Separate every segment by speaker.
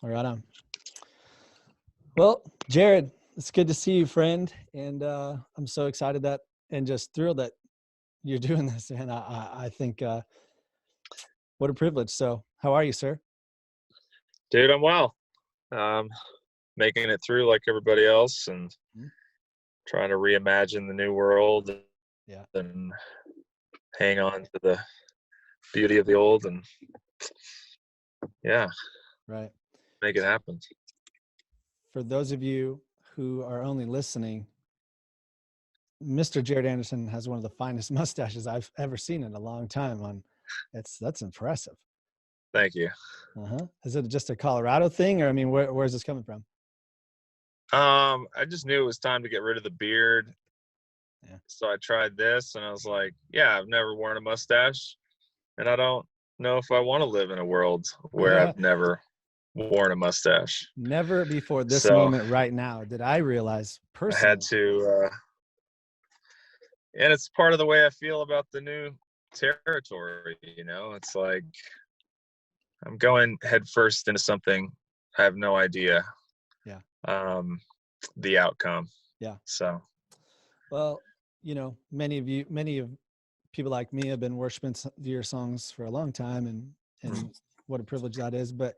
Speaker 1: All right on. Well, Jared, it's good to see you, friend. And I'm so excited that and just thrilled that you're doing this. And I think what a privilege. So how are you, sir?
Speaker 2: Dude, I'm well. Um, Making it through like everybody else and
Speaker 1: Mhm.
Speaker 2: trying to reimagine the new world
Speaker 1: Yeah,
Speaker 2: and hang on to the beauty of the old and yeah,
Speaker 1: right.
Speaker 2: make it happen.
Speaker 1: For those of you who are only listening, Mr. Jared Anderson has one of the finest mustaches I've ever seen in a long time. That's impressive.
Speaker 2: Thank you.
Speaker 1: Uh-huh. Is it just a Colorado thing, or I mean, where's this coming from?
Speaker 2: I just knew it was time to get rid of the beard.
Speaker 1: Yeah.
Speaker 2: So I tried this and I was like, yeah, I've never worn a mustache and I don't know if I want to live in a world where I've never worn a mustache.
Speaker 1: Never before this
Speaker 2: So
Speaker 1: moment right now did I realize
Speaker 2: I had
Speaker 1: personally.
Speaker 2: to, and it's part of the way I feel about the new territory. It's like I'm going head first into something. I have no idea
Speaker 1: Yeah.
Speaker 2: um, the outcome.
Speaker 1: Yeah.
Speaker 2: So
Speaker 1: Well, many of people like me have been worshiping your songs for a long time, and what a privilege that is. But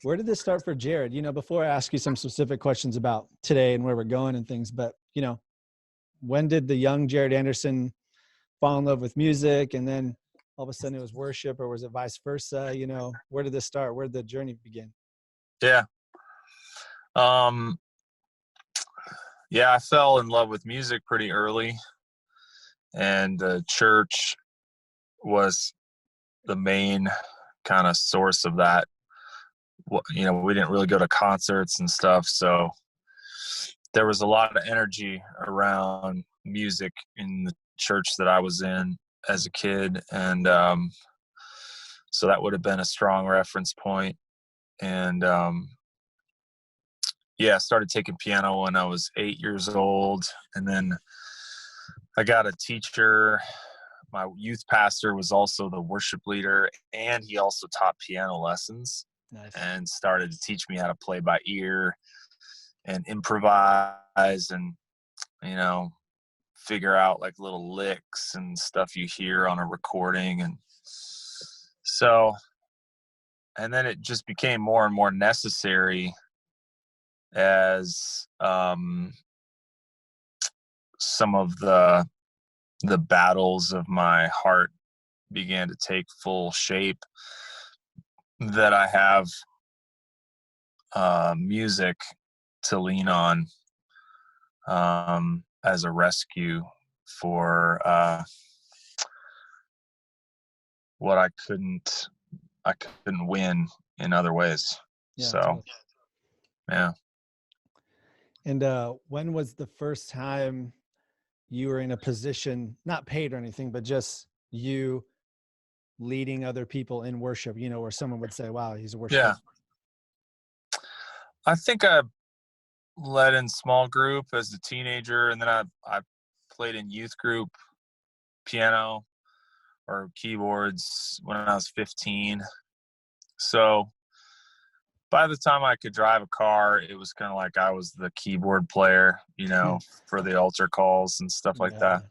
Speaker 1: where did this start for Jared? Before I ask you some specific questions about today and where we're going and things, but when did the young Jared Anderson fall in love with music, and then all of a sudden it was worship, or was it vice versa? Where did this start? Where did the journey begin?
Speaker 2: yeah, um, yeah, I fell in love with music pretty early, and the church was the main kind of source of that. We didn't really go to concerts and stuff, so there was a lot of energy around music in the church that I was in as a kid, and so that would have been a strong reference point. And yeah, I started taking piano when I was 8 years old, and then I got a teacher. My youth pastor was also the worship leader, and he also taught piano lessons
Speaker 1: Nice.
Speaker 2: and started to teach me how to play by ear and improvise and, you know, figure out like little licks and stuff you hear on a recording. And so, and then it just became more and more necessary as some of the battles of my heart began to take full shape, that I have music to lean on as a rescue for what I couldn't win in other ways.
Speaker 1: Yeah,
Speaker 2: So
Speaker 1: totally.
Speaker 2: yeah.
Speaker 1: And when was the first time you were in a position, not paid or anything, but just you leading other people in worship, where someone would say, wow, he's a worship
Speaker 2: Yeah.
Speaker 1: leader?
Speaker 2: I think I led in small group as a teenager, and then I played in youth group piano or keyboards when I was 15. So by the time I could drive a car, it was kind of like I was the keyboard player, for the altar calls and stuff like
Speaker 1: Yeah.
Speaker 2: that.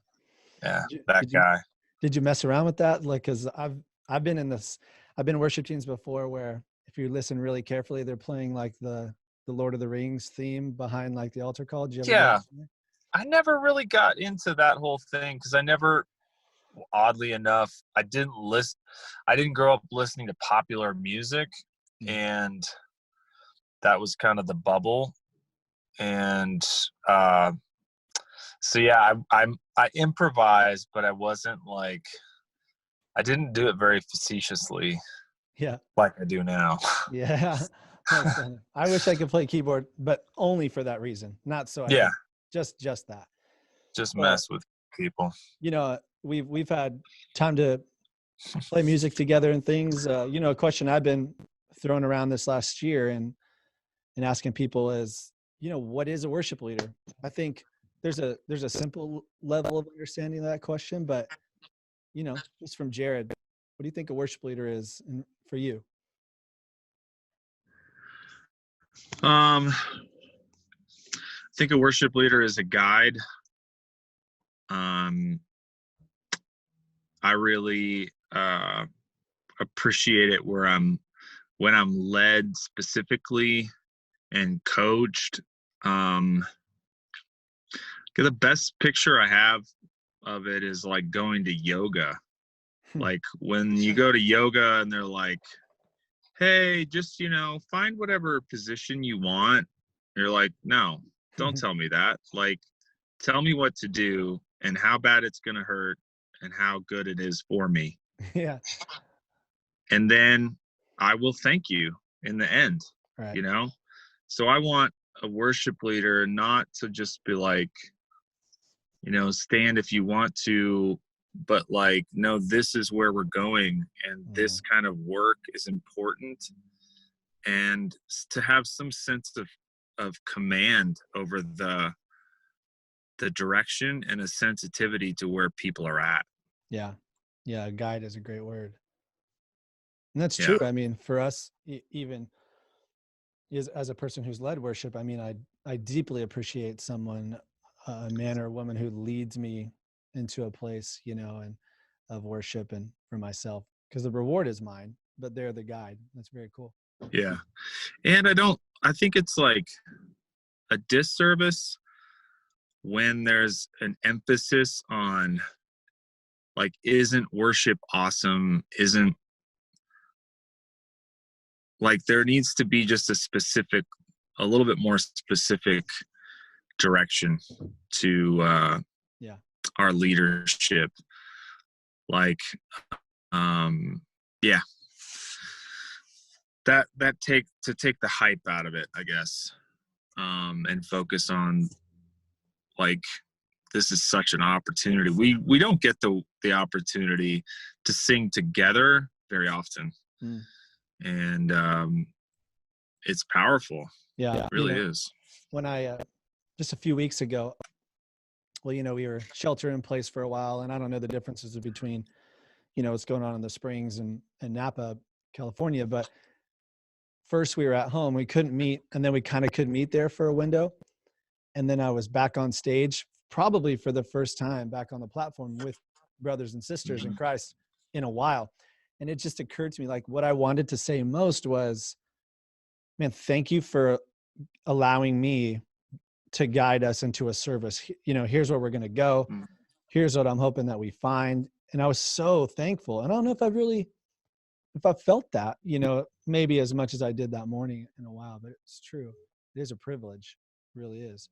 Speaker 2: Yeah,
Speaker 1: Did you,
Speaker 2: that
Speaker 1: did you,
Speaker 2: guy.
Speaker 1: did you mess around with that? Like, cause I've been I've been in worship teams before where if you listen really carefully, they're playing like the Lord of the Rings theme behind like the altar call. Did you ever do
Speaker 2: Yeah,
Speaker 1: that?
Speaker 2: I never really got into that whole thing because oddly enough, I didn't grow up listening to popular music,
Speaker 1: Mm.
Speaker 2: and that was kind of the bubble. And so yeah, I improvised, but I didn't do it very facetiously
Speaker 1: Yeah.
Speaker 2: like I do now.
Speaker 1: Yeah. That's funny. I wish I could play keyboard, but only for that reason. Not so I
Speaker 2: Yeah,
Speaker 1: could just that.
Speaker 2: just
Speaker 1: Well,
Speaker 2: mess with people.
Speaker 1: we've had time to play music together and things. A question I've been throwing around this last year and asking people is, what is a worship leader? I think there's a simple level of understanding of that question, but just from Jared, what do you think a worship leader is for you?
Speaker 2: I think a worship leader is a guide. I really appreciate it when I'm led specifically and coached. The best picture I have of it is like going to yoga. Like when you go to yoga and they're like, hey, just, find whatever position you want. You're like, no, don't tell me that. Like, tell me what to do and how bad it's going to hurt and how good it is for me.
Speaker 1: Yeah.
Speaker 2: And then I will thank you in the end,
Speaker 1: Right.
Speaker 2: So I want a worship leader not to just be like, stand if you want to, but like, no, this is where we're going. And this kind of work is important. And to have some sense of command over the direction and a sensitivity to where people are at.
Speaker 1: Yeah. Yeah. Guide is a great word. And that's
Speaker 2: Yeah.
Speaker 1: true. I mean, for us, even as a person who's led worship, I mean, I deeply appreciate someone, a man or a woman who leads me into a place, and of worship and for myself, because the reward is mine, but they're the guide. That's very cool.
Speaker 2: Yeah. And I think it's like a disservice when there's an emphasis on like, isn't worship awesome? Isn't like, there needs to be just a little bit more specific direction to our leadership. Like, yeah, that take the hype out of it, I guess, and focus on like, this is such an opportunity. We don't get the opportunity to sing together very often. And it's powerful.
Speaker 1: Yeah,
Speaker 2: it really is.
Speaker 1: When I just a few weeks ago, well, we were sheltering in place for a while, and I don't know the differences between what's going on in the Springs and Napa, California, but first we were at home, we couldn't meet, and then we kind of could meet there for a window, and then I was back on stage, probably for the first time back on the platform with brothers and sisters in Christ in a while. And it just occurred to me, like, what I wanted to say most was, man, thank you for allowing me to guide us into a service. Here's where we're going to go. Here's what I'm hoping that we find. And I was so thankful. And I don't know if I felt that, maybe as much as I did that morning in a while, but it's true. It is a privilege. It really is.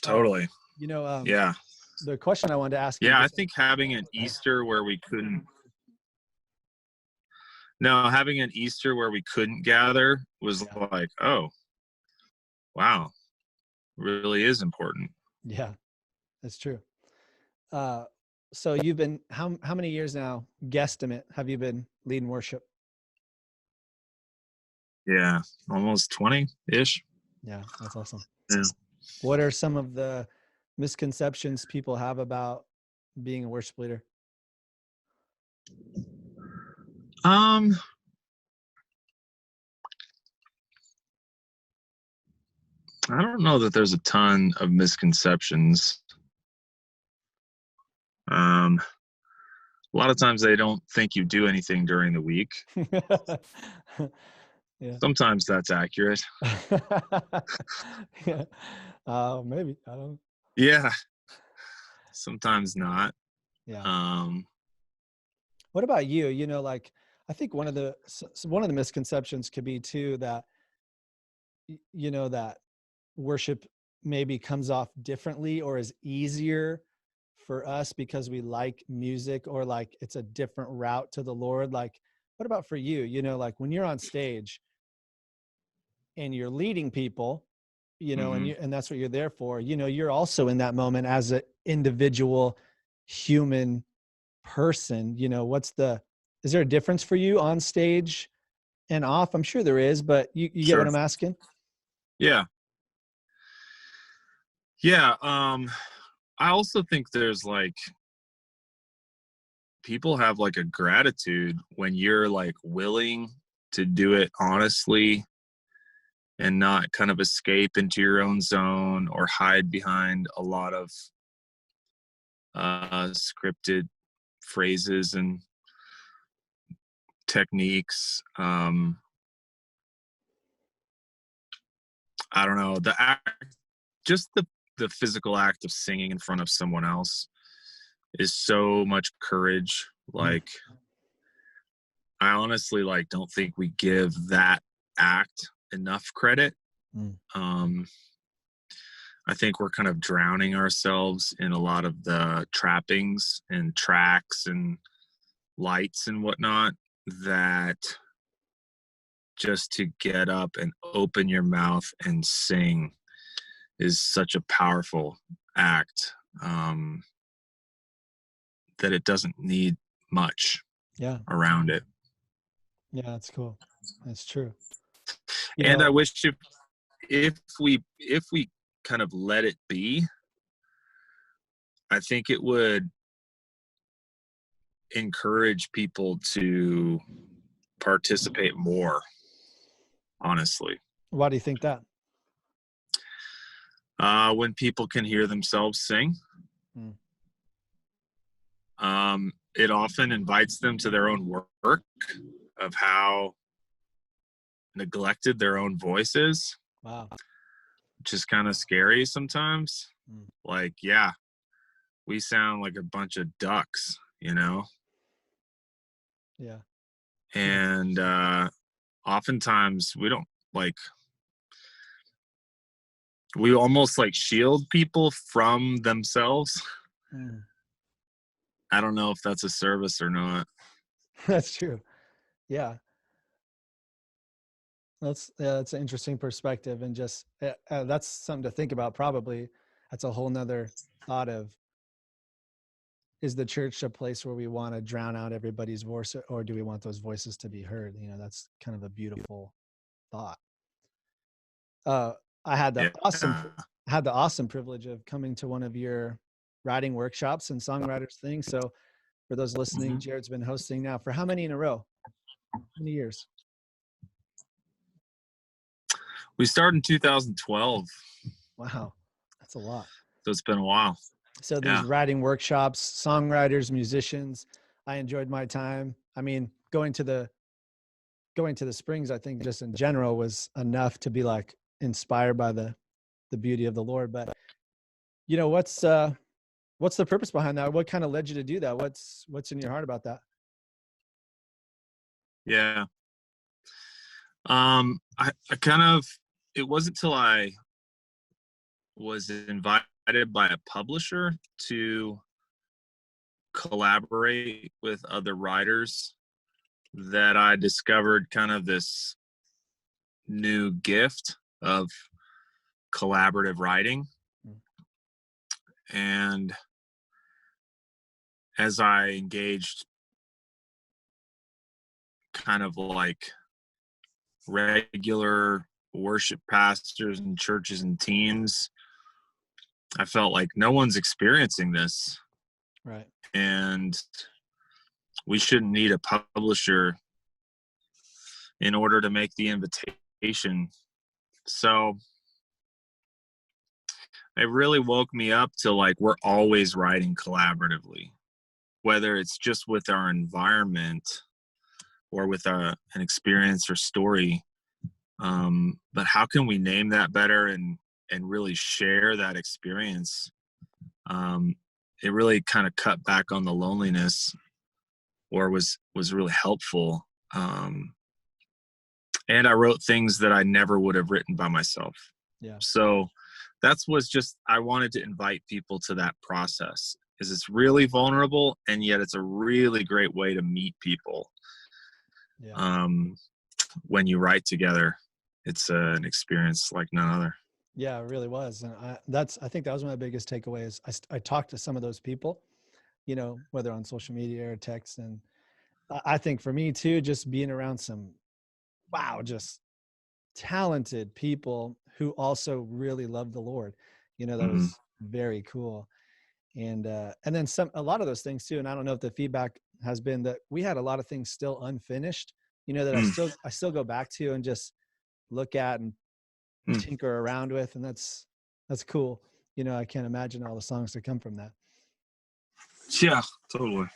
Speaker 2: Totally.
Speaker 1: Yeah. The question I wanted to ask you.
Speaker 2: Yeah, I think having an Easter where we couldn't gather was like, oh, wow, really is important.
Speaker 1: Yeah, that's true. So you've been, how many years now, guesstimate, have you been leading worship?
Speaker 2: Yeah, almost 20-ish.
Speaker 1: Yeah, that's awesome.
Speaker 2: Yeah.
Speaker 1: What are some of the misconceptions people have about being a worship leader?
Speaker 2: I don't know that there's a ton of misconceptions. A lot of times they don't think you do anything during the week. Yeah. Sometimes that's accurate.
Speaker 1: Yeah. Maybe. I don't know.
Speaker 2: Yeah. Sometimes not.
Speaker 1: Yeah. What about you? Like, I think one of the misconceptions could be too that, that worship maybe comes off differently or is easier for us because we like music, or like it's a different route to the Lord. Like, what about for you? Like when you're on stage and you're leading people, and that's what you're there for, you're also in that moment as an individual human person. Is there a difference for you on stage and off? I'm sure there is, but you get what I'm asking?
Speaker 2: Yeah. Yeah. I also think there's like, people have like a gratitude when you're like willing to do it honestly and not kind of escape into your own zone or hide behind a lot of scripted phrases and techniques. I don't know, just the physical act of singing in front of someone else is so much courage. Like, I honestly don't think we give that act enough credit. I think we're kind of drowning ourselves in a lot of the trappings and tracks and lights and whatnot, that just to get up and open your mouth and sing is such a powerful act, that it doesn't need much around it.
Speaker 1: Yeah, that's cool. That's true.
Speaker 2: I wish if we kind of let it be, I think it would encourage people to participate more, honestly.
Speaker 1: Why do you think that?
Speaker 2: When people can hear themselves sing, it often invites them to their own work of how neglected their own voice is.
Speaker 1: Wow.
Speaker 2: Which is kind of scary sometimes. Like, yeah, we sound like a bunch of ducks,
Speaker 1: Yeah.
Speaker 2: And oftentimes we don't we almost shield people from themselves. I don't know if that's a service or not.
Speaker 1: That's true. Yeah. That's an interesting perspective, and just that's something to think about. Probably that's a whole nother thought of, is the church a place where we want to drown out everybody's voice, or do we want those voices to be heard? That's kind of a beautiful thought. I had the awesome privilege of coming to one of your writing workshops and songwriters things. So for those listening, Jared's been hosting now for how many in a row? How many years?
Speaker 2: We started in 2012.
Speaker 1: Wow, that's a lot.
Speaker 2: So it's been a while.
Speaker 1: So these writing workshops, songwriters, musicians, I enjoyed my time. I mean, going to the Springs, I think just in general was enough to be inspired by the beauty of the Lord. But what's the purpose behind that? What kind of led you to do that? What's in your heart about that?
Speaker 2: Yeah. I kind of, it wasn't till I was invited by a publisher to collaborate with other writers that I discovered kind of this new gift of collaborative writing. And as I engaged kind of regular worship pastors and churches and teams, I felt like no one's experiencing this.
Speaker 1: Right.
Speaker 2: And we shouldn't need a publisher in order to make the invitation. So it really woke me up to we're always writing collaboratively, whether it's just with our environment or with an experience or story. But how can we name that better and really share that experience? It really kind of cut back on the loneliness, or was really helpful. And I wrote things that I never would have written by myself.
Speaker 1: Yeah.
Speaker 2: So I wanted to invite people to that process, because it's really vulnerable, and yet it's a really great way to meet people.
Speaker 1: Yeah.
Speaker 2: When you write together, it's an experience like none other.
Speaker 1: Yeah, it really was. And I think that was my biggest takeaway. Is I talked to some of those people, whether on social media or text. And I think for me too, just being around some, just talented people who also really love the Lord, that was very cool. And then a lot of those things too. And I don't know if the feedback has been that we had a lot of things still unfinished that
Speaker 2: Mm,
Speaker 1: I still go back to and just look at and
Speaker 2: mm.
Speaker 1: tinker around with. And that's cool. I can't imagine all the songs that come from that.
Speaker 2: Yeah, totally.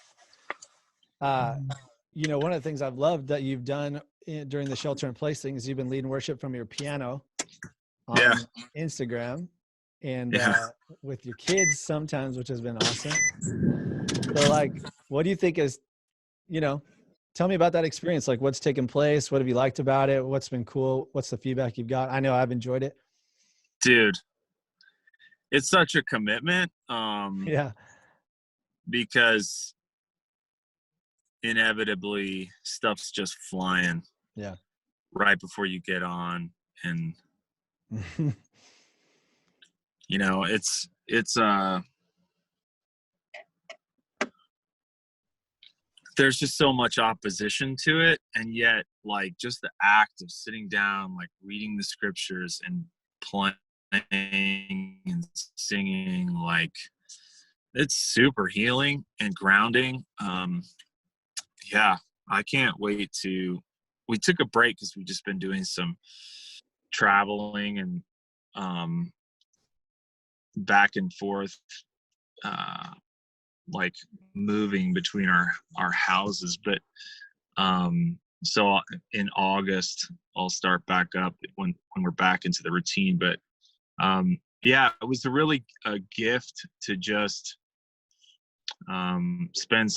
Speaker 1: Uh, one of the things I've loved that you've done during the shelter in place thing is you've been leading worship from your piano
Speaker 2: Yeah,
Speaker 1: on Instagram and
Speaker 2: yeah.
Speaker 1: with your kids sometimes, which has been awesome. So like, what do you think is, tell me about that experience. Like what's taken place? What have you liked about it? What's been cool? What's the feedback you've got? I know I've enjoyed it.
Speaker 2: Dude, it's such a commitment,
Speaker 1: Yeah.
Speaker 2: because inevitably stuff's just flying
Speaker 1: Yeah.
Speaker 2: right before you get on. And, it's there's just so much opposition to it. And yet, like, just the act of sitting down, like reading the scriptures and playing and singing, like, it's super healing and grounding. Yeah, I can't wait we took a break because we've just been doing some traveling and um, back and forth, uh, like moving between our houses. But so in August, I'll start back up when we're back into the routine. But yeah, it was a gift to just spend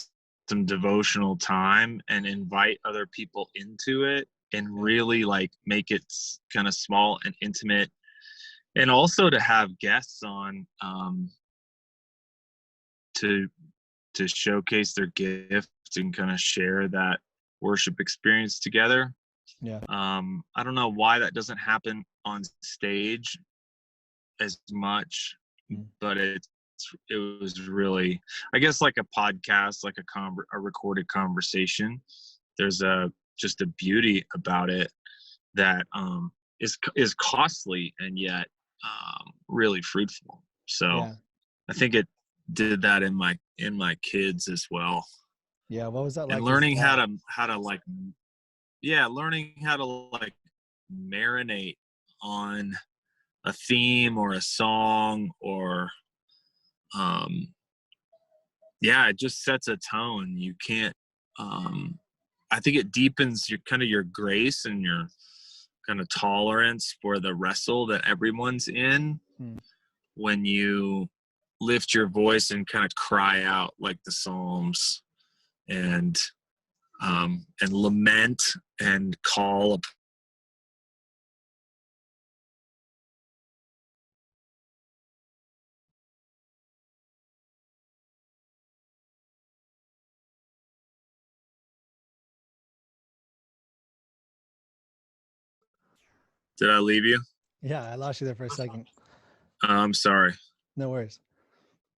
Speaker 2: some devotional time and invite other people into it and really like make it kind of small and intimate, and also to have guests on, to showcase their gift and kind of share that worship experience together.
Speaker 1: Yeah.
Speaker 2: I don't know why that doesn't happen on stage as much, but it was really, I guess, like a podcast, like a recorded conversation. There's just a beauty about it that is costly and yet really fruitful. So
Speaker 1: Yeah.
Speaker 2: I think it did that in my kids as well.
Speaker 1: Yeah. What was that
Speaker 2: And
Speaker 1: like as a
Speaker 2: learning
Speaker 1: dad?
Speaker 2: learning how to like marinate on a theme or a song, or yeah, it just sets a tone. You can't, I think it deepens your grace and your kind of tolerance for the wrestle that everyone's in when you lift your voice and kind of cry out like the Psalms, and lament and call. Did I leave you?
Speaker 1: Yeah. I lost you there for a second.
Speaker 2: I'm sorry.
Speaker 1: No worries.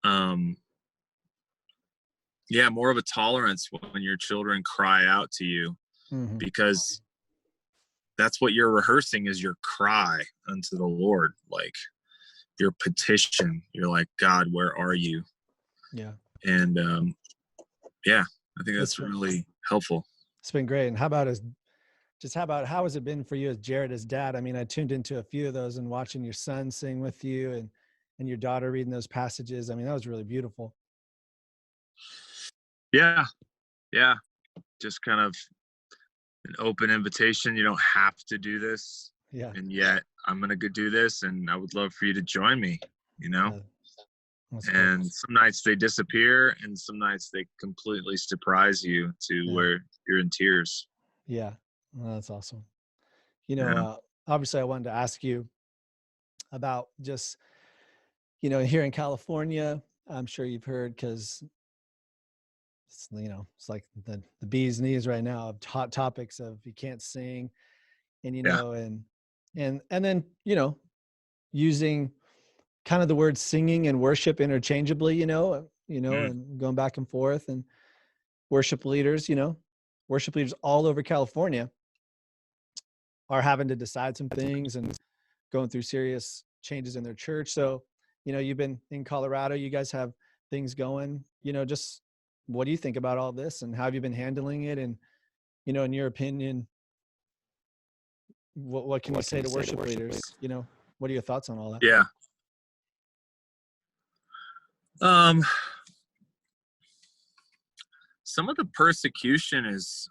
Speaker 2: Um, yeah, more of a tolerance when your children cry out to you,
Speaker 1: Mm-hmm.
Speaker 2: because that's what you're rehearsing, is your cry unto the Lord, like your petition. You're like, God, where are you?
Speaker 1: Yeah.
Speaker 2: And yeah, I think
Speaker 1: It's
Speaker 2: that's really helpful.
Speaker 1: been great. And how about how has it been for you as Jared, as dad? I mean, I tuned into a few of those and watching your son sing with you and your daughter reading those passages. I mean, that was really beautiful.
Speaker 2: Yeah, yeah, just kind of an open invitation. You don't have to do this,
Speaker 1: Yeah.
Speaker 2: and yet I'm gonna go do this, and I would love for you to join me. You know.
Speaker 1: Yeah. That's cool.
Speaker 2: And some nights they disappear, and some nights they completely surprise you to
Speaker 1: Yeah.
Speaker 2: where you're in tears.
Speaker 1: Yeah. Well, that's awesome.
Speaker 2: Yeah.
Speaker 1: Obviously I wanted to ask you about just, here in California, I'm sure you've heard because it's like the bee's knees right now of hot topics of you can't sing and,
Speaker 2: Yeah.
Speaker 1: and then, using kind of the word singing and worship interchangeably,
Speaker 2: Mm.
Speaker 1: and going back and forth, and worship leaders, worship leaders all over California are having to decide some things and going through serious changes in their church. So, you've been in Colorado, you guys have things going, just what do you think about all this and how have you been handling it? And, in your opinion, what can we say to worship leaders? What are your thoughts on all that?
Speaker 2: Yeah. Some of the persecution is,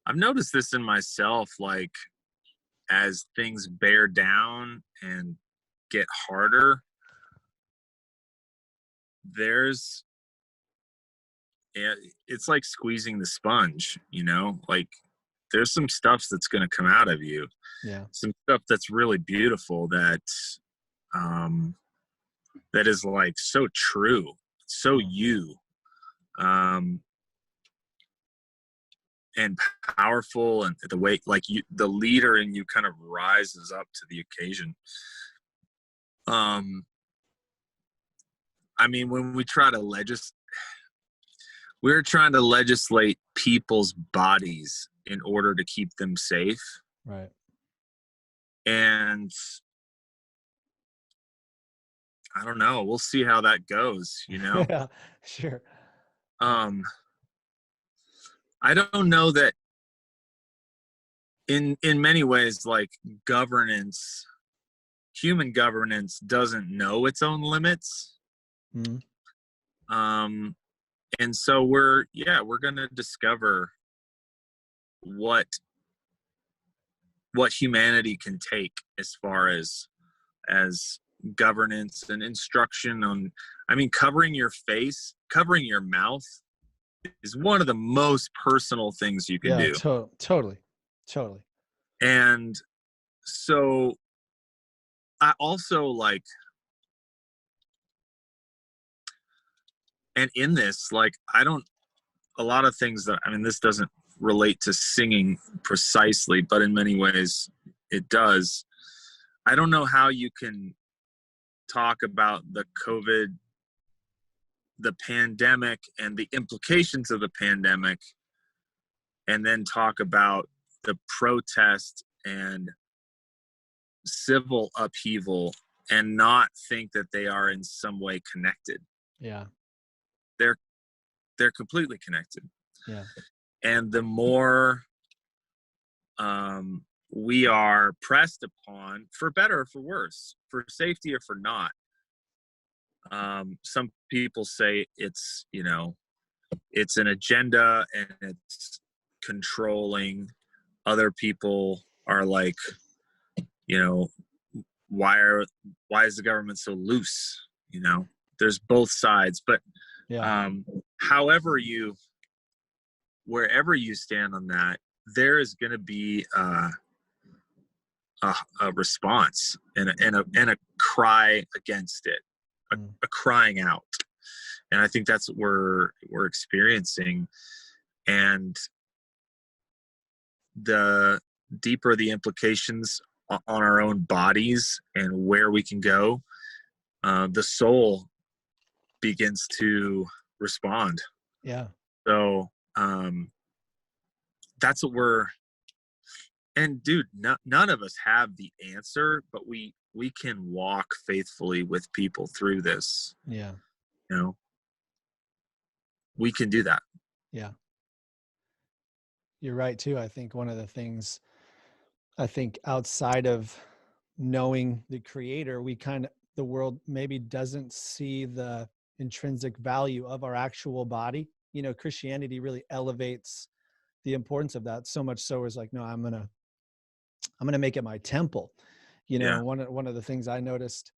Speaker 2: I've noticed this in myself, like as things bear down and get harder, it's like squeezing the sponge, like there's some stuff that's going to come out of you.
Speaker 1: Yeah.
Speaker 2: Some stuff that's really beautiful that is like so true, so you, and powerful, and the way like the leader in you kind of rises up to the occasion. I mean, when we're trying to legislate people's bodies in order to keep them safe.
Speaker 1: Right.
Speaker 2: And I don't know, we'll see how that goes,
Speaker 1: Yeah, sure.
Speaker 2: I don't know that in many ways, like human governance doesn't know its own limits.
Speaker 1: Mm-hmm.
Speaker 2: And so we're going to discover what humanity can take as far as governance and instruction on. I mean, covering your face, covering your mouth is one of the most personal things you can do.
Speaker 1: Totally.
Speaker 2: And so I also like, and in this, like, a lot of things that, I mean, this doesn't relate to singing precisely, but in many ways it does. I don't know how you can talk about the pandemic and the implications of the pandemic, and then talk about the protest and civil upheaval and not think that they are in some way connected.
Speaker 1: Yeah.
Speaker 2: They're completely connected.
Speaker 1: Yeah.
Speaker 2: And the more we are pressed upon, for better or for worse, for safety or for not. Some people say it's an agenda and it's controlling. Other people are like, why is the government so loose? There's both sides, but wherever you stand on that, there is going to be a response and a cry against it, a crying out. And I think that's what we're experiencing. And the deeper the implications on our own bodies and where we can go, the soul begins to respond.
Speaker 1: Yeah.
Speaker 2: So that's what and dude, none of us have the answer, but we can walk faithfully with people through this.
Speaker 1: Yeah.
Speaker 2: We can do that.
Speaker 1: Yeah. You're right too. I think one of the things, outside of knowing the creator, the world maybe doesn't see the intrinsic value of our actual body. Christianity really elevates the importance of that so much so is like, no, I'm going to make it my temple. One of the things I noticed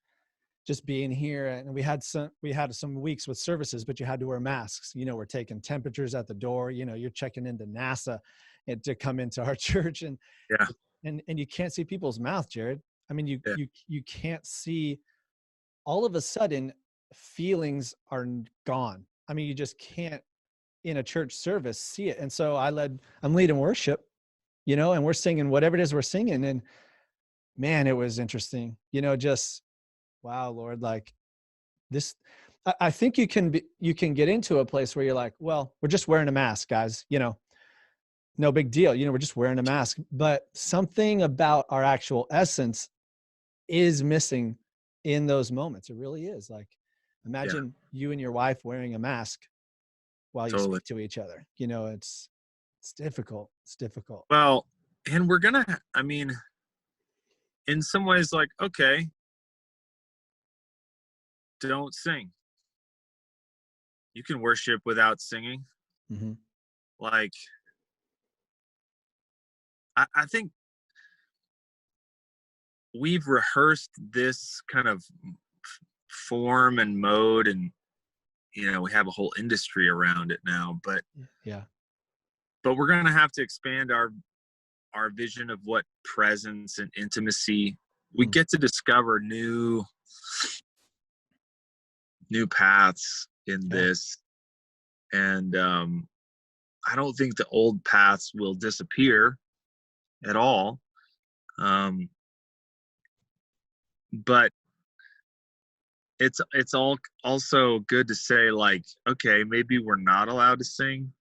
Speaker 1: just being here, and we had some weeks with services, but you had to wear masks. We're taking temperatures at the door. You're checking into NASA and to come into our church, and you can't see people's mouth, Jared. I mean, you can't see. All of a sudden, feelings are gone. I mean, you just can't in a church service see it. And so I'm leading worship, and we're singing whatever it is we're singing, and man, it was interesting. Just wow, Lord, like this. I think you can get into a place where you're like, well, we're just wearing a mask, guys. No big deal. We're just wearing a mask. But something about our actual essence is missing in those moments. It really is. Like, imagine you and your wife wearing a mask while you speak to each other. It's difficult. It's difficult.
Speaker 2: Well, and I mean, in some ways, like, okay, don't sing. You can worship without singing.
Speaker 1: Hmm.
Speaker 2: Like, I think we've rehearsed this kind of form and mode, and we have a whole industry around it now,
Speaker 1: Yeah.
Speaker 2: but we're going to have to expand our vision of what presence and intimacy. We
Speaker 1: Mm.
Speaker 2: get to discover new paths in
Speaker 1: Yeah.
Speaker 2: this, and I don't think the old paths will disappear at all. But it's all also good to say, like, okay, maybe we're not allowed to sing,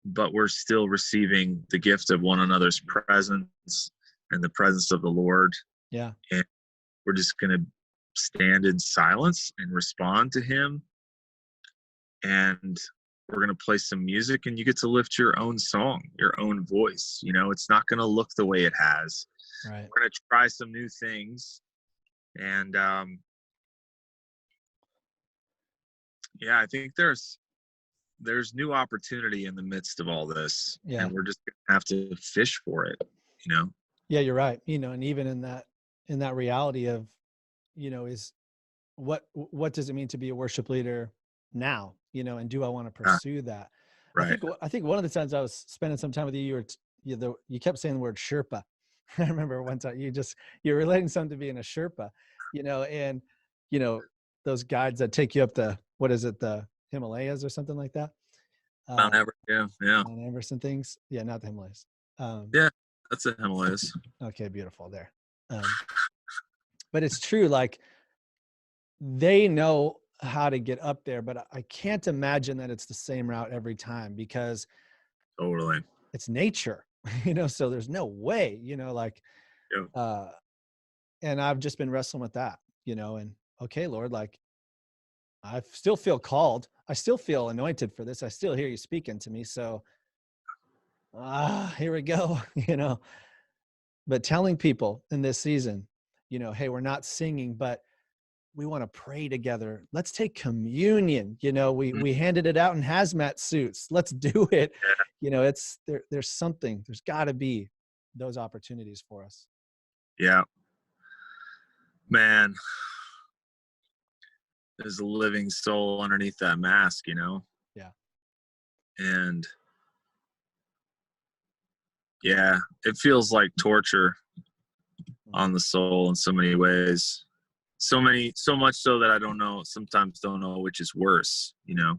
Speaker 2: but we're still receiving the gift of one another's presence and the presence of the Lord.
Speaker 1: Yeah.
Speaker 2: And we're just going to stand in silence and respond to him. And we're going to play some music, and you get to lift your own song, your own voice. It's not going to look the way it has.
Speaker 1: Right.
Speaker 2: We're going to try some new things. And yeah, I think there's new opportunity in the midst of all this,
Speaker 1: Yeah.
Speaker 2: and we're just gonna have to fish for it.
Speaker 1: Yeah, you're right. And even in that reality of, is what does it mean to be a worship leader now? And do I want to
Speaker 2: Uh,
Speaker 1: pursue that?
Speaker 2: right.
Speaker 1: I think one of the times I was spending some time with you, you kept saying the word Sherpa. I remember one time you're relating something to being a Sherpa, and you know those guides that take you up what is it, the Himalayas or something like that.
Speaker 2: Mount
Speaker 1: Uh,
Speaker 2: Everest. Yeah.
Speaker 1: Mount Everest and things. Yeah, not the Himalayas.
Speaker 2: Yeah, that's the Himalayas.
Speaker 1: Okay, beautiful there. But it's true, like they know how to get up there, but I can't imagine that it's the same route every time because
Speaker 2: Totally.
Speaker 1: it's nature, so there's no way, like,
Speaker 2: Yeah.
Speaker 1: and I've just been wrestling with that, and okay, Lord, like I still feel called. I still feel anointed for this. I still hear you speaking to me. So, here we go, but telling people in this season, hey, we're not singing, but we want to pray together. Let's take communion. We handed it out in hazmat suits. Let's do it. There's something, there's gotta be those opportunities for us.
Speaker 2: Yeah. Man, there's a living soul underneath that mask,
Speaker 1: Yeah.
Speaker 2: and yeah, it feels like torture on the soul in so many ways. So much so that I sometimes don't know which is worse,
Speaker 1: Yeah.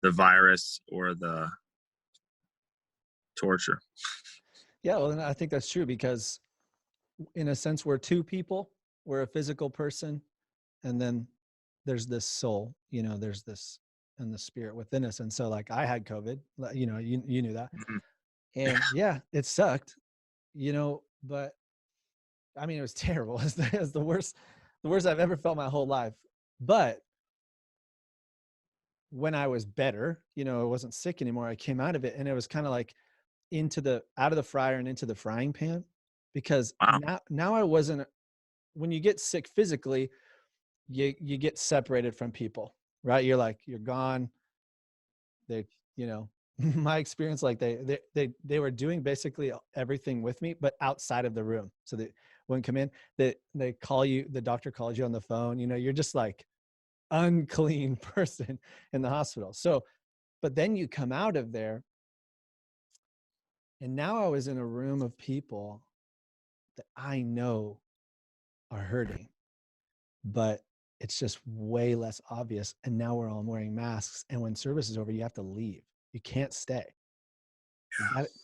Speaker 2: the virus or the torture.
Speaker 1: Yeah. Well, and I think that's true because in a sense, we're two people, we're a physical person. And then there's this soul, there's this and the spirit within us. And so like I had COVID, you knew that.
Speaker 2: Mhm.
Speaker 1: And yeah, it sucked, but I mean, it was terrible. It's the worst I've ever felt my whole life. But when I was better, I wasn't sick anymore. I came out of it and it was kind of like out of the fryer and into the frying pan, because
Speaker 2: Wow.
Speaker 1: now I wasn't, when you get sick physically, you get separated from people, right? You're gone. They, my experience, like they were doing basically everything with me, but outside of the room. So they wouldn't come in. They call you, the doctor calls you on the phone, you're just like unclean person in the hospital. So, but then you come out of there, and now I was in a room of people that I know are hurting, but it's just way less obvious. And now we're all wearing masks. And when service is over, you have to leave. You can't stay.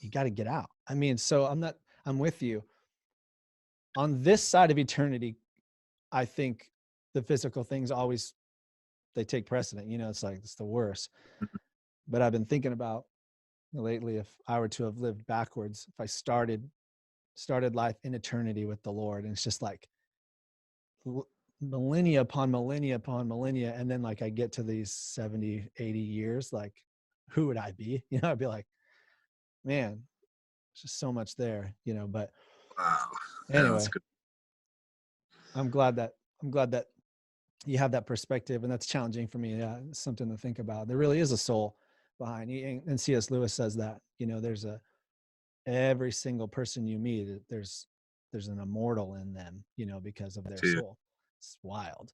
Speaker 1: You got to get out. I mean, so I'm with you on this side of eternity. I think the physical things they take precedent, it's like, it's the worst. But I've been thinking about lately, if I were to have lived backwards, if I started life in eternity with the Lord, and it's just like millennia upon millennia upon millennia, and then like I get to these 70, 80 years, like who would I be? You know, I'd be like, man, there's just so much there, you know, but
Speaker 2: Wow. Yeah, that's
Speaker 1: anyway,
Speaker 2: good.
Speaker 1: I'm glad that you have that perspective, and that's challenging for me. Yeah, it's something to think about. There really is a soul behind, and C.S. Lewis says that, you know, every single person you meet, there's an immortal in them, you know, because of their
Speaker 2: Dude.
Speaker 1: soul. It's wild.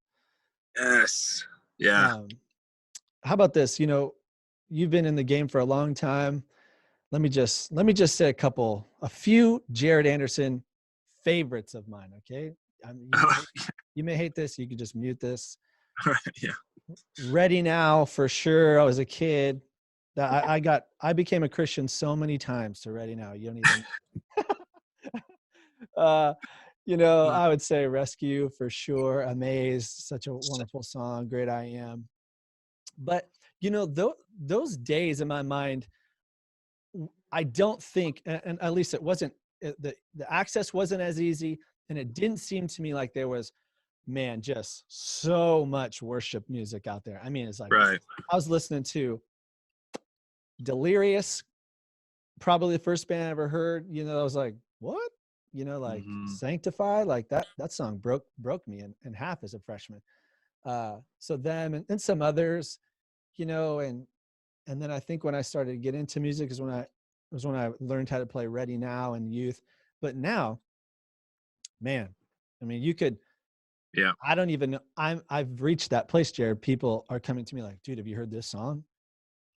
Speaker 2: Yes. Yeah.
Speaker 1: How about this? You know, you've been in the game for a long time. Let me just say a few Jared Anderson favorites of mine. Okay. You may hate this. You could just mute this.
Speaker 2: Yeah.
Speaker 1: Ready Now, for sure. I was a kid. I became a Christian so many times to Ready Now. You don't even. You know, I would say Rescue for sure. Amazed, such a wonderful song. Great I Am. But you know, those days in my mind, I don't think, and at least it wasn't, the access wasn't as easy, and it didn't seem to me like there was, man, just so much worship music out there. I mean, it's like,
Speaker 2: Right.
Speaker 1: I was listening to Delirious, probably the first band I ever heard. You know, I was like, what? You know, like Sanctify, like that song broke me in half as a freshman. So them and some others, you know, and then I think when I started to get into music is when I learned how to play Ready Now in youth. But now, man, I mean, you could,
Speaker 2: Yeah.
Speaker 1: I don't even know. I've reached that place, Jared. People are coming to me like, dude, have you heard this song?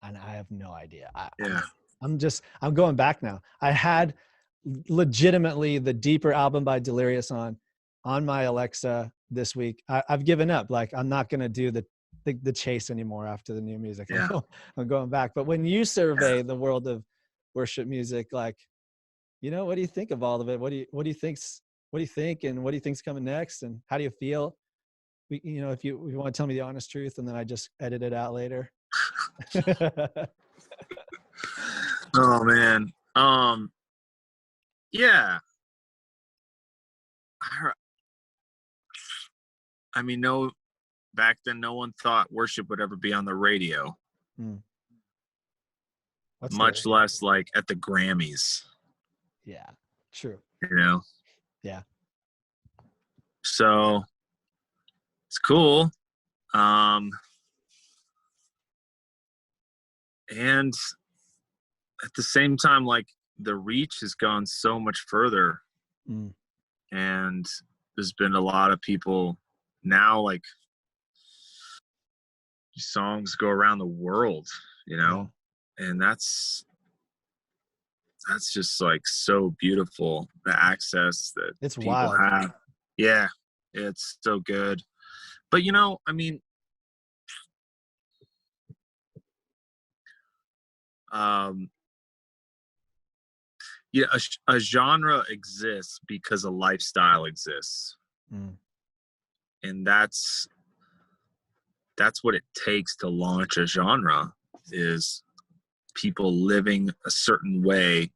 Speaker 1: And I have no idea. I'm going back now. I had legitimately the Deeper album by Delirious on my Alexa this week. I've given up. Like, I'm not going to do the chase anymore after the new music.
Speaker 2: Yeah.
Speaker 1: I'm going back. But when you survey the world of worship music, like, you know, what do you think of all of it? What do you think, and what do you think's coming next, and how do you feel? You know, if you want to tell me the honest truth, and then I just edit it out later.
Speaker 2: Oh man. Yeah. I mean, no, back then no one thought worship would ever be on the radio. Much less like at the Grammys.
Speaker 1: Yeah, true.
Speaker 2: You know?
Speaker 1: Yeah.
Speaker 2: So it's cool. And at the same time, like, the reach has gone so much further. And there's been a lot of people now, like, songs go around the world, you know? Yeah. And that's just like so beautiful, the access that
Speaker 1: it's
Speaker 2: people
Speaker 1: wild.
Speaker 2: have. Yeah, it's so good. But you know, I mean, yeah, a genre exists because a lifestyle exists. And that's what it takes to launch a genre, is people living a certain way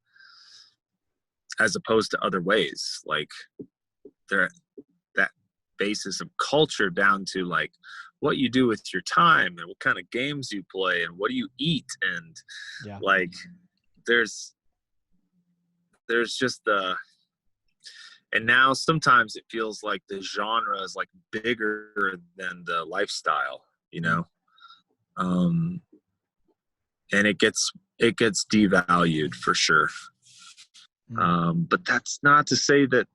Speaker 2: as opposed to other ways. Like, that basis of culture down to like what you do with your time and what kind of games you play and what do you eat, and like there's just and now sometimes it feels like the genre is like bigger than the lifestyle, you know. And it gets devalued for sure. But that's not to say that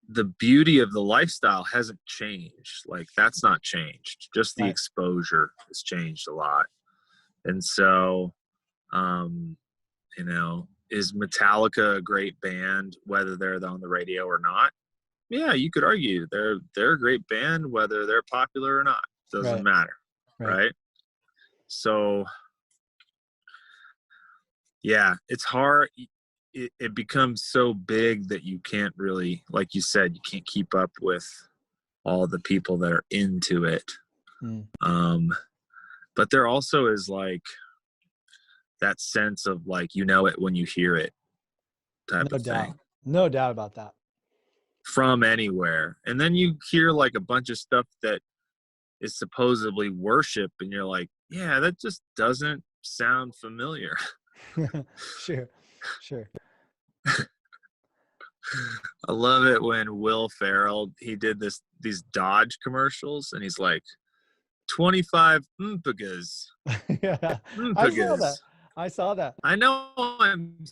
Speaker 2: the beauty of the lifestyle hasn't changed. Like, that's not changed. Just the exposure has changed a lot. And so, you know, is Metallica a great band, whether they're on the radio or not? Yeah, you could argue they're a great band, whether they're popular or not. Doesn't matter. Right? So, yeah, it's hard. It becomes so big that you can't really, like you said, you can't keep up with all the people that are into it. But there also is like that sense of like, you know it when you hear it type of thing.
Speaker 1: No doubt about that.
Speaker 2: From anywhere. And then you hear like a bunch of stuff that is supposedly worship, and you're like, yeah, that just doesn't sound familiar.
Speaker 1: Sure, sure.
Speaker 2: I love it when Will Ferrell, he did these Dodge commercials, and he's like, 25 mpagas,
Speaker 1: Yeah, I saw
Speaker 2: mpagas.
Speaker 1: that. I saw that.
Speaker 2: I know I'm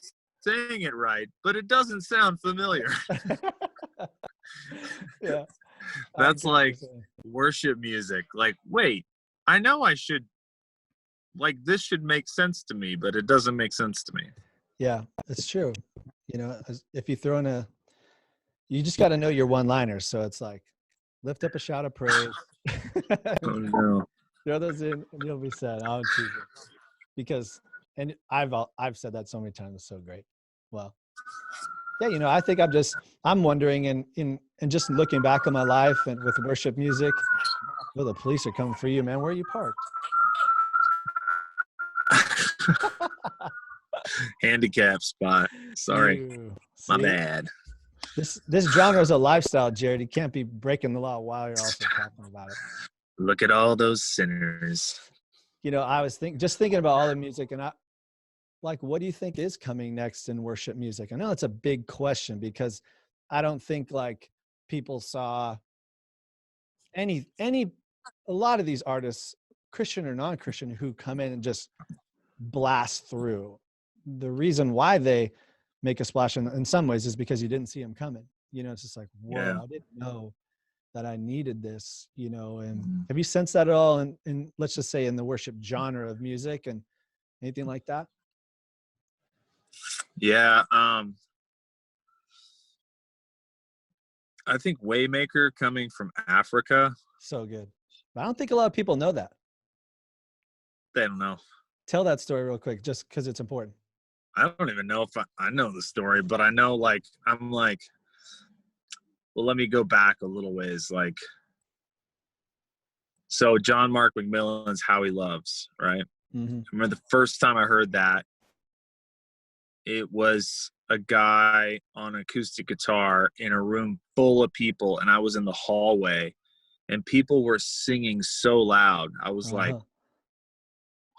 Speaker 2: saying it right, but it doesn't sound familiar.
Speaker 1: Yeah, I
Speaker 2: That's
Speaker 1: get what you're
Speaker 2: like
Speaker 1: saying.
Speaker 2: worship music. Like, wait, I know I should, like, this should make sense to me, but it doesn't make sense to me.
Speaker 1: Yeah, it's true. You know, if you throw in you just got to know your one-liners. So it's like, lift up a shout of praise.
Speaker 2: Oh no.
Speaker 1: Throw those in, and you'll be set. I'm teasing because, and I've said that so many times. It's so great. Well, yeah, you know, I think I'm wondering, and in just looking back on my life and with worship music, well, the police are coming for you, man. Where are you parked?
Speaker 2: Handicap spot. Sorry. My
Speaker 1: See,
Speaker 2: bad.
Speaker 1: this genre is a lifestyle, Jared. You can't be breaking the law while you're also talking about it.
Speaker 2: Look at all those sinners.
Speaker 1: You know, I was thinking about all the music, and what do you think is coming next in worship music? I know it's a big question because I don't think like people saw a lot of these artists, Christian or non-Christian, who come in and just blast through. The reason why they make a splash in some ways is because you didn't see them coming. You know, it's just like, whoa,
Speaker 2: Yeah.
Speaker 1: I didn't know that I needed this, you know. And
Speaker 2: Mhm.
Speaker 1: have you sensed that at all in let's just say in the worship genre of music and anything like that?
Speaker 2: Yeah. I think Waymaker coming from Africa,
Speaker 1: So good. But I don't think a lot of people know that.
Speaker 2: they don't know.
Speaker 1: Tell that story real quick, just because it's important.
Speaker 2: I don't even know if I know the story, but I know, like, I'm like, well, let me go back a little ways. Like, so John Mark McMillan's How He Loves, right?
Speaker 1: Mm-hmm.
Speaker 2: I remember the first time I heard that, it was a guy on acoustic guitar in a room full of people, and I was in the hallway, and people were singing so loud. I was like,
Speaker 1: Uh-huh.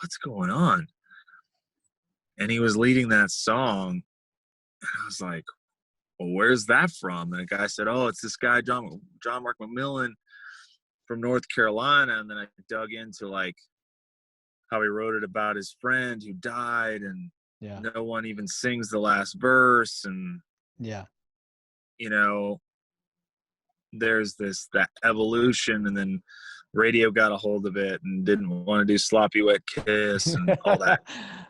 Speaker 2: what's going on? And he was leading that song, and I was like, well, where's that from? And the guy said, oh, it's this guy, John Mark McMillan from North Carolina. And then I dug into, like, how he wrote it about his friend who died, and
Speaker 1: Yeah.
Speaker 2: no one even sings the last verse. And,
Speaker 1: Yeah.
Speaker 2: you know, there's that evolution, and then radio got a hold of it and didn't want to do Sloppy Wet Kiss and all that,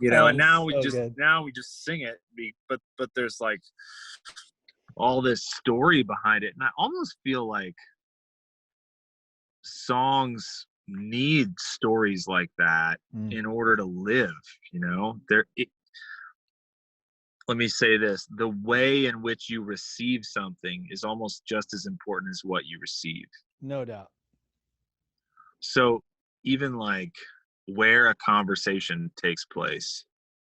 Speaker 2: you know.
Speaker 1: Oh,
Speaker 2: And now
Speaker 1: so good.
Speaker 2: we just sing it, but there's like all this story behind it, and I almost feel like songs need stories like that
Speaker 1: Mm.
Speaker 2: in order to live, you know. Let me say this: the way in which you receive something is almost just as important as what you receive.
Speaker 1: No doubt.
Speaker 2: So even like where a conversation takes place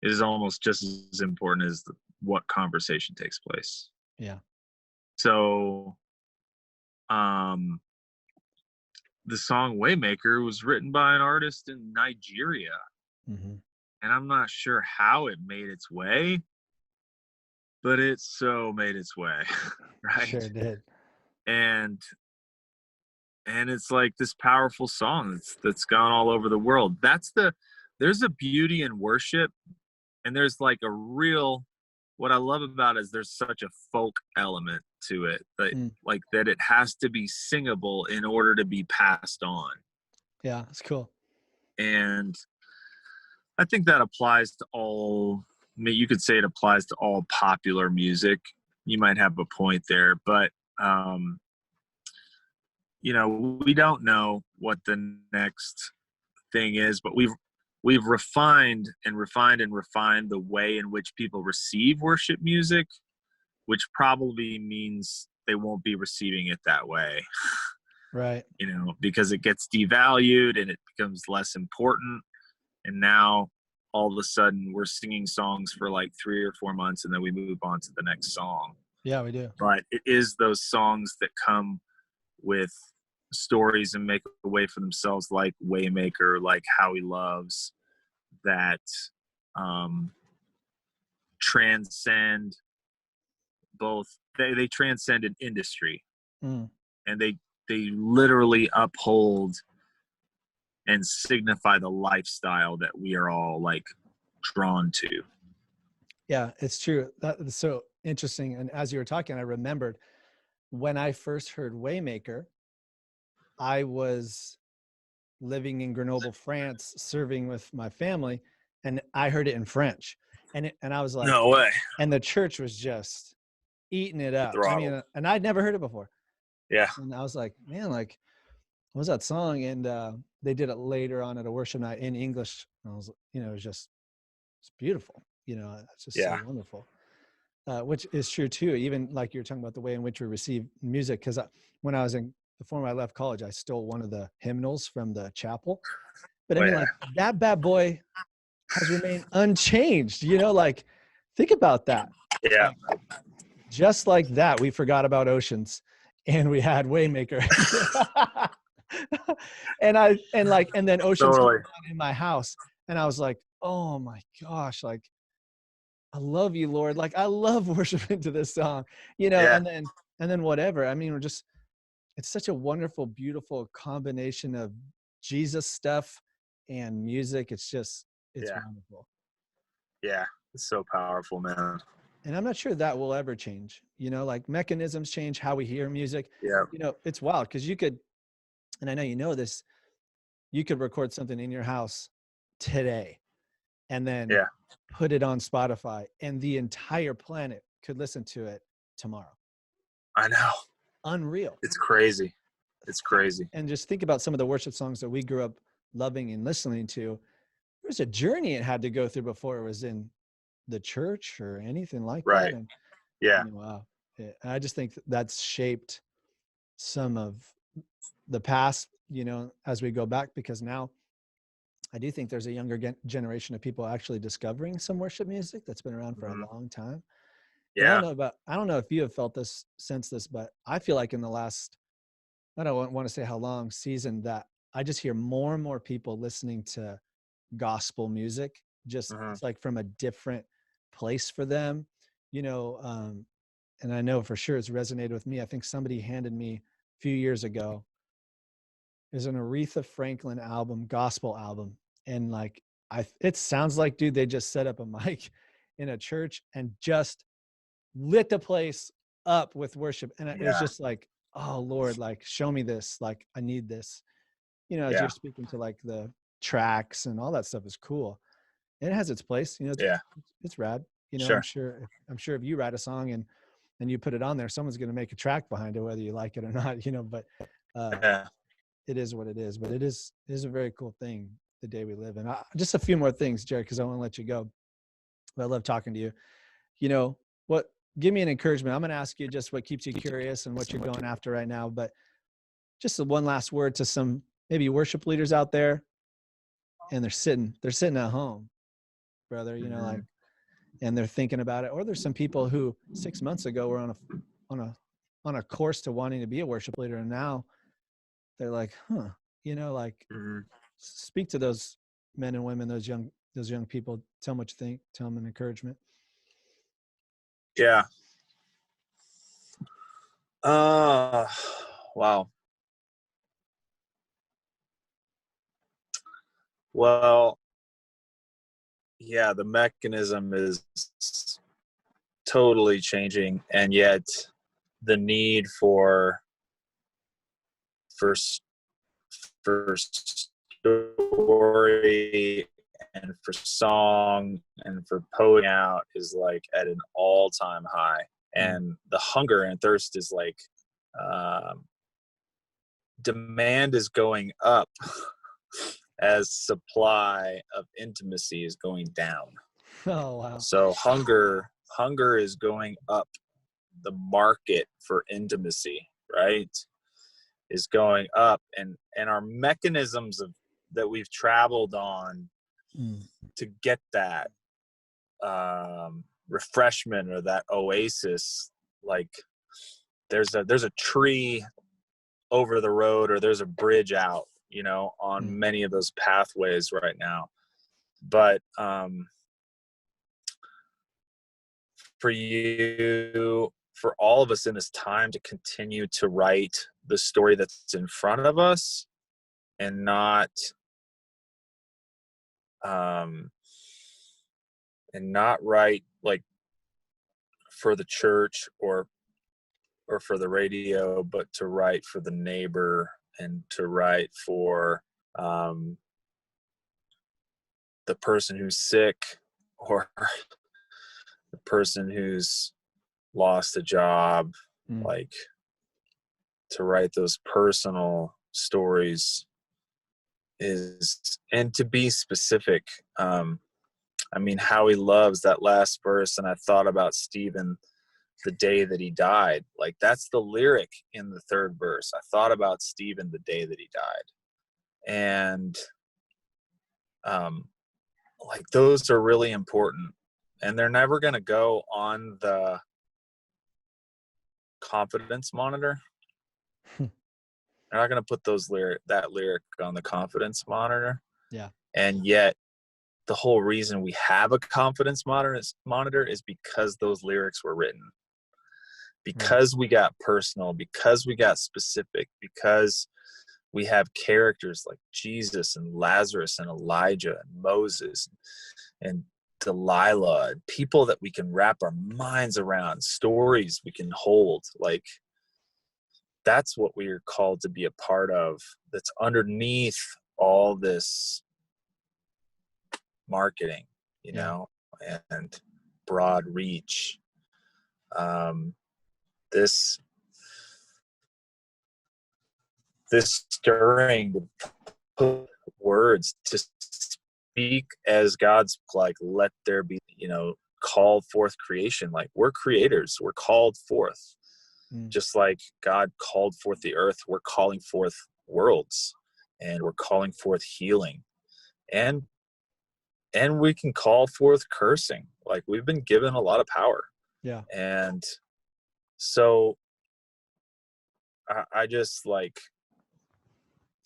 Speaker 2: is almost just as important as what conversation takes place.
Speaker 1: Yeah.
Speaker 2: So um the song Waymaker was written by an artist in Nigeria,
Speaker 1: Mm-hmm.
Speaker 2: and I'm not sure how it made its way, but it so made its way. Right?
Speaker 1: Sure did.
Speaker 2: And it's like this powerful song that's gone all over the world. There's a beauty in worship, and there's like a real, what I love about it is there's such a folk element to it, that
Speaker 1: Mm.
Speaker 2: like that it has to be singable in order to be passed on.
Speaker 1: Yeah, it's cool.
Speaker 2: And I think that applies to all, I mean, you could say it applies to all popular music. You might have a point there, but you know, we don't know what the next thing is, but we've refined the way in which people receive worship music, which probably means they won't be receiving it that way.
Speaker 1: Right.
Speaker 2: You know, because it gets devalued and it becomes less important. And now all of a sudden we're singing songs for like 3 or 4 months, and then we move on to the next song.
Speaker 1: Yeah, we do.
Speaker 2: But it is those songs that come with stories and make a way for themselves, like Waymaker, like How He Loves, that transcend both. They transcend an industry,
Speaker 1: Mm.
Speaker 2: and they literally uphold and signify the lifestyle that we are all like drawn to.
Speaker 1: Yeah, it's true. That is so interesting. And as you were talking, I remembered when I first heard Waymaker, I was living in Grenoble, France, serving with my family, and I heard it in French. And I was like,
Speaker 2: No way.
Speaker 1: and the church was just eating it up. I
Speaker 2: Throttle.
Speaker 1: mean, and I'd never heard it before.
Speaker 2: Yeah.
Speaker 1: And I was like, man, like, what was that song? And they did it later on at a worship night in English. And I was, it was just, it's beautiful. It's just so
Speaker 2: Yeah.
Speaker 1: wonderful. Which is true too. Even like you're talking about the way in which we receive music. Because when I was before I left college, I stole one of the hymnals from the chapel. But I mean, like that bad boy has remained unchanged. Like think about that.
Speaker 2: Yeah.
Speaker 1: Like, just like that, we forgot about Oceans, and we had Waymaker. and then Oceans came on in my house, and I was like, oh my gosh, like I love you, Lord. Like I love worshiping to this song,
Speaker 2: Yeah.
Speaker 1: and then whatever. I mean, it's such a wonderful, beautiful combination of Jesus stuff and music. It's wonderful.
Speaker 2: Yeah. It's so powerful, man.
Speaker 1: And I'm not sure that will ever change, like mechanisms change how we hear music.
Speaker 2: Yeah.
Speaker 1: It's wild because you could, and I know you know this, you could record something in your house today and then put it on Spotify and the entire planet could listen to it tomorrow.
Speaker 2: I know.
Speaker 1: Unreal.
Speaker 2: It's crazy. It's crazy.
Speaker 1: And just think about some of the worship songs that we grew up loving and listening to. There's a journey it had to go through before it was in the church or anything like that. And wow. I just think that's shaped some of the past, as we go back, because now I do think there's a younger generation of people actually discovering some worship music that's been around for a long time.
Speaker 2: Yeah.
Speaker 1: I don't know if you have felt this, sensed this, but I feel like in the last, I don't want to say how long season, that I just hear more and more people listening to gospel music. Just it's like from a different place for them, and I know for sure it's resonated with me. I think somebody handed me a few years ago is an Aretha Franklin album, gospel album. And like, it sounds like, dude, they just set up a mic in a church and just lit the place up with worship. And it was just like, oh Lord, like, show me this. Like, I need this, as you're speaking to like the tracks and all that stuff is cool. It has its place, it's rad.
Speaker 2: Sure.
Speaker 1: I'm sure if you write a song and you put it on there, someone's going to make a track behind it, whether you like it or not, but it is what it is. But it is a very cool thing, the day we live in. Just a few more things, Jared, because I want to let you go. But I love talking to you. Give me an encouragement. I'm going to ask you just what keeps you curious and what you're going after right now. But just one last word to some maybe worship leaders out there, and they're sitting at home, brother, like, and they're thinking about it. Or there's some people who 6 months ago were on a course to wanting to be a worship leader, and now they're like, like, speak to those men and women, those young people. Tell them what you think. Tell them an encouragement.
Speaker 2: Yeah. Wow. Well, yeah, the mechanism is totally changing, and yet the need for story and for song and for poetry out is like at an all-time high. And the hunger and thirst is like, demand is going up as supply of intimacy is going down.
Speaker 1: Oh, wow.
Speaker 2: So hunger is going up. The market for intimacy, right, is going up, and our mechanisms that we've traveled on to get that refreshment or that oasis, like there's a tree over the road, or there's a bridge out, you know, on
Speaker 1: Mm.
Speaker 2: many of those pathways right now. But for you, for all of us in this time, to continue to write the story that's in front of us, and not write like for the church or for the radio, but to write for the neighbor, and to write for the person who's sick, or the person who's lost a job.
Speaker 1: Mm.
Speaker 2: Like, to write those personal stories and to be specific. I mean, how he loves that last verse. And I thought about Stephen the day that he died. Like, that's the lyric in the third verse. I thought about Stephen the day that he died. And like, those are really important, and they're never going to go on the confidence monitor. They're not going to put that lyric on the confidence monitor.
Speaker 1: Yeah.
Speaker 2: And yet the whole reason we have a confidence monitor is because those lyrics were written, because we got personal, because we got specific, because we have characters like Jesus and Lazarus and Elijah and Moses and Delilah, and people that we can wrap our minds around, stories we can hold. Like, that's what we are called to be a part of, that's underneath all this marketing, you know, and broad reach. This stirring to put words, to speak as God's, like, let there be, you know, called forth creation. Like, we're creators, we're called forth. Just like God called forth the earth, we're calling forth worlds, and we're calling forth healing, and we can call forth cursing. Like, we've been given a lot of power.
Speaker 1: Yeah.
Speaker 2: And so I just, like,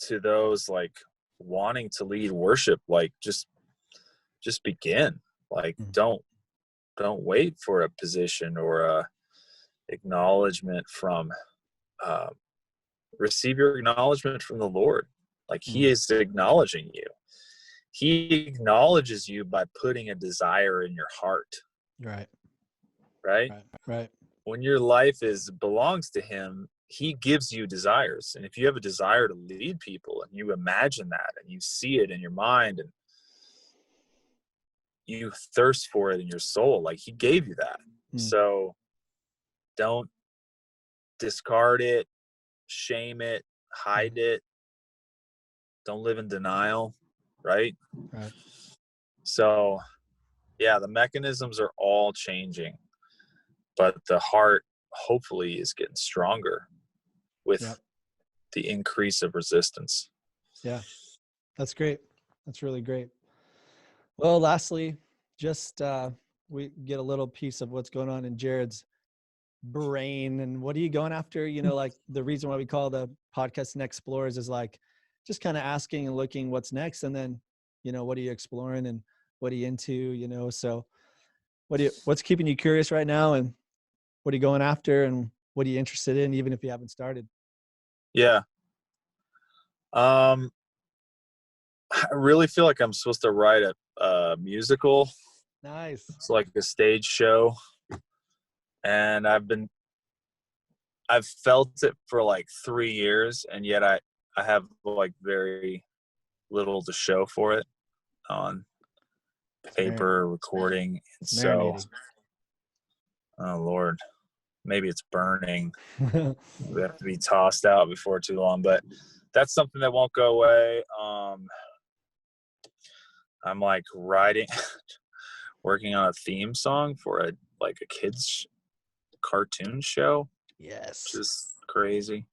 Speaker 2: to those like wanting to lead worship, like, just begin. Like, don't wait for a position or a acknowledgement from receive your acknowledgement from the Lord. Like, he is acknowledging you. He acknowledges you by putting a desire in your heart. Right. When your life belongs to him, he gives you desires. And if you have a desire to lead people, and you imagine that, and you see it in your mind, and you thirst for it in your soul, like, he gave you that. So don't discard it, shame it, hide it. Don't live in denial. Right. So yeah, the mechanisms are all changing, but the heart hopefully is getting stronger with the increase of resistance.
Speaker 1: Yeah, that's great. That's really great. Well, lastly, just we get a little piece of what's going on in Jared's brain, and what are you going after? You know, like, the reason why we call the podcast Next Explorers is, like, just kind of asking and looking what's next, and then, you know, what are you exploring and what are you into, you know? So what's keeping you curious right now, and what are you going after, and what are you interested in, even if you haven't started?
Speaker 2: Yeah. I really feel like I'm supposed to write a musical.
Speaker 1: Nice.
Speaker 2: It's like a stage show. And I've felt it for like 3 years, and yet I have, like, very little to show for it on paper, recording. And so, oh Lord, maybe it's burning. We have to be tossed out before too long, but that's something that won't go away. I'm, like, working on a theme song for a kid's cartoon show.
Speaker 1: Yes.
Speaker 2: Which is crazy.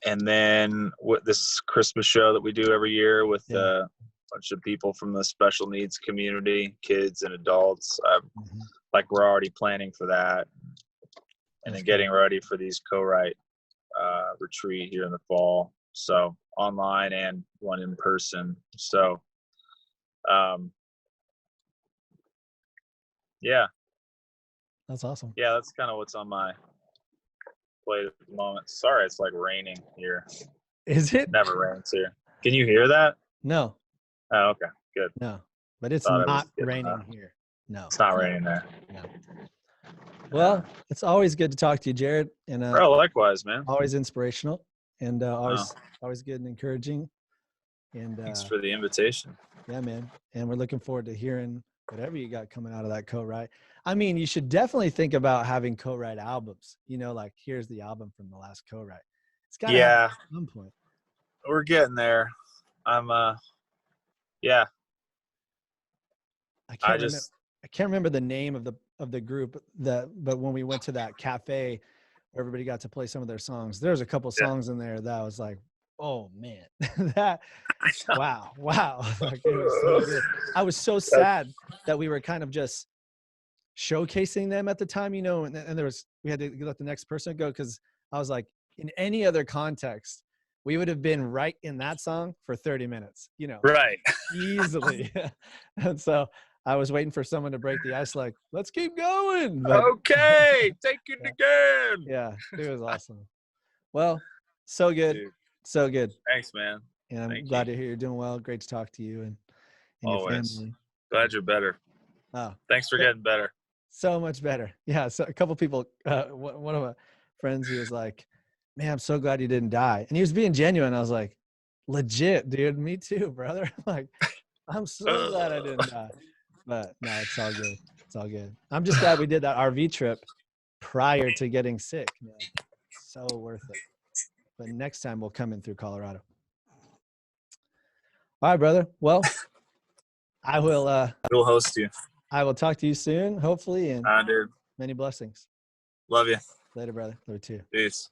Speaker 2: And then this Christmas show that we do every year with a bunch of people from the special needs community, kids and adults. Like, we're already planning for that. and
Speaker 1: That's
Speaker 2: then getting ready for these co-write retreat here in the fall. So online and one in person. So yeah,
Speaker 1: That's awesome.
Speaker 2: yeah, that's kind of what's on my plate at the moment. Sorry, it's like raining here.
Speaker 1: Is it?
Speaker 2: Never rains here. Can you hear that?
Speaker 1: No,
Speaker 2: Oh, okay, good.
Speaker 1: no, but it's
Speaker 2: Thought it was
Speaker 1: not
Speaker 2: getting,
Speaker 1: raining here. No,
Speaker 2: it's not raining there.
Speaker 1: no. Well, it's always good to talk to you, Jared, and
Speaker 2: Bro, likewise, man.
Speaker 1: always inspirational and
Speaker 2: Oh,
Speaker 1: always good and encouraging. And
Speaker 2: thanks for the invitation.
Speaker 1: yeah, man. And we're looking forward to hearing whatever you got coming out of that co-write. I mean, you should definitely think about having co-write albums. You know, like here's the album from the last co-write. It's got to happen
Speaker 2: Yeah,
Speaker 1: at some point.
Speaker 2: we're getting there. I'm yeah.
Speaker 1: I
Speaker 2: I
Speaker 1: can't remember the name of the group but when we went to that cafe where everybody got to play some of their songs, there's a couple
Speaker 2: yeah.
Speaker 1: songs in there that was like, oh man, that wow. Like, it was so good. I was so sad that we were kind of just showcasing them at the time, you know, and we had to let the next person go, because I was like, in any other context, we would have been right in that song for 30 minutes, you know,
Speaker 2: Right.
Speaker 1: easily. And so I was waiting for someone to break the ice, like, let's keep going. But
Speaker 2: Okay, take it again.
Speaker 1: yeah, it was awesome. Well, so good.
Speaker 2: Dude,
Speaker 1: So good.
Speaker 2: thanks, man.
Speaker 1: And I'm
Speaker 2: Thank
Speaker 1: glad
Speaker 2: you.
Speaker 1: to hear you're doing well. Great to talk to you and your
Speaker 2: Always.
Speaker 1: family.
Speaker 2: Glad you're better.
Speaker 1: Oh,
Speaker 2: Thanks for getting better.
Speaker 1: so much better. Yeah. So a couple people, one of my friends, he was like, man, I'm so glad you didn't die. And he was being genuine. I was like, legit, dude. Me too, brother. Like, I'm so glad I didn't die. But no, it's all good. It's all good. I'm just glad we did that RV trip prior to getting sick, man. So worth it. But next time we'll come in through Colorado. All right, brother. Well, I will
Speaker 2: We'll host you.
Speaker 1: I will talk to you soon, hopefully, and
Speaker 2: Dude.
Speaker 1: many blessings.
Speaker 2: Love you.
Speaker 1: Later, brother. Later too.
Speaker 2: Peace.